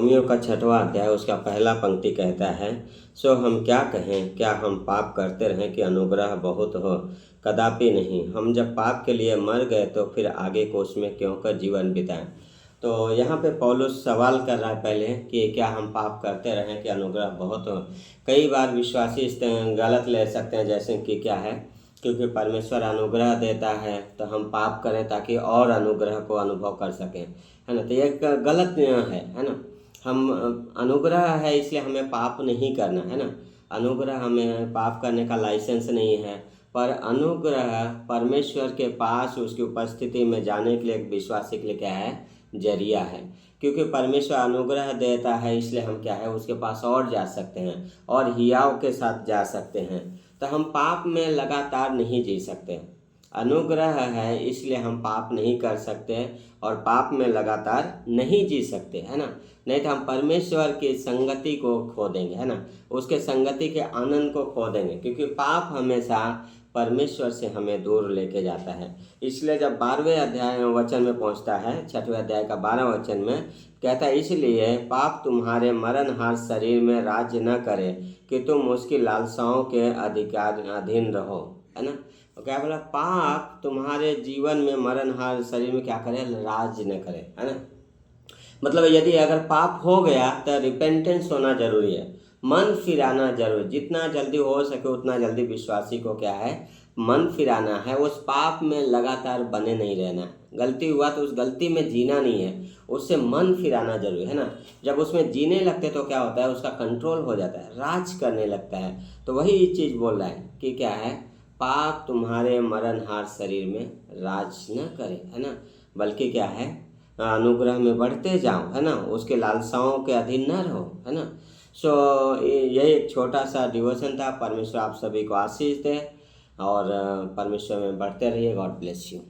Romeo का 6वां अध्याय उसका पहला पंक्ति कहता है, सो हम क्या कहें, क्या हम पाप करते रहें कि अनुग्रह बहुत हो? कदापि नहीं। हम जब पाप के लिए मर गए तो फिर आगे को उसमें क्यों कर जीवन बिताएं? तो यहाँ पे पौलुस सवाल कर रहा है पहले कि क्या हम पाप करते रहें कि अनुग्रह बहुत हो। कई बार विश्वासी इस गलत ले सकते हैं, जैसे कि क्या है, क्योंकि परमेश्वर अनुग्रह देता है तो हम पाप करें ताकि और अनुग्रह को अनुभव कर सकें, है ना। तो ये एक गलत है ना। हम अनुग्रह है इसलिए हमें पाप नहीं करना, है ना। अनुग्रह हमें पाप करने का लाइसेंस नहीं है, पर अनुग्रह परमेश्वर के पास उसकी उपस्थिति में जाने के लिए एक विश्वासी के लिए क्या है, जरिया है। क्योंकि परमेश्वर अनुग्रह देता है इसलिए हम क्या है उसके पास और जा सकते हैं और हियाव के साथ जा सकते हैं। तो हम पाप में लगातार नहीं जी सकते। अनुग्रह है इसलिए हम पाप नहीं कर सकते और पाप में लगातार नहीं जी सकते, है ना। नहीं तो हम परमेश्वर की संगति को खो देंगे, है ना। उसके संगति के आनंद को खो देंगे, क्योंकि पाप हमेशा परमेश्वर से हमें दूर लेके जाता है। इसलिए जब 12वें अध्याय वचन में पहुंचता है, 6वें अध्याय का 12 वचन में कहता है, इसलिए पाप तुम्हारे मरणहार शरीर में राज्य न करे कि तुम उसकी लालसाओं के अधीन रहो, है ना। तो क्या बोला, पाप तुम्हारे जीवन में मरणहार शरीर में क्या करे, राज न करे, है ना। मतलब यदि अगर पाप हो गया तो रिपेंटेंस होना जरूरी है, मन फिराना जरूरी। जितना जल्दी हो सके उतना जल्दी विश्वासी को क्या है, मन फिराना है। उस पाप में लगातार बने नहीं रहना है। गलती हुआ तो उस गलती में जीना नहीं है, उससे मन फिराना जरूरी है ना। जब उसमें जीने लगते तो क्या होता है, उसका कंट्रोल हो जाता है, राज करने लगता है। तो वही चीज़ बोल रहा है कि क्या है, पाप तुम्हारे मरणहार शरीर में राज न करे, है ना, बल्कि क्या है, अनुग्रह में बढ़ते जाओ, है ना, उसके लालसाओं के अधीन न रहो, है ना। सो यही एक छोटा सा डिवोशन था। परमेश्वर आप सभी को आशीष दे और परमेश्वर में बढ़ते रहिए। God bless you.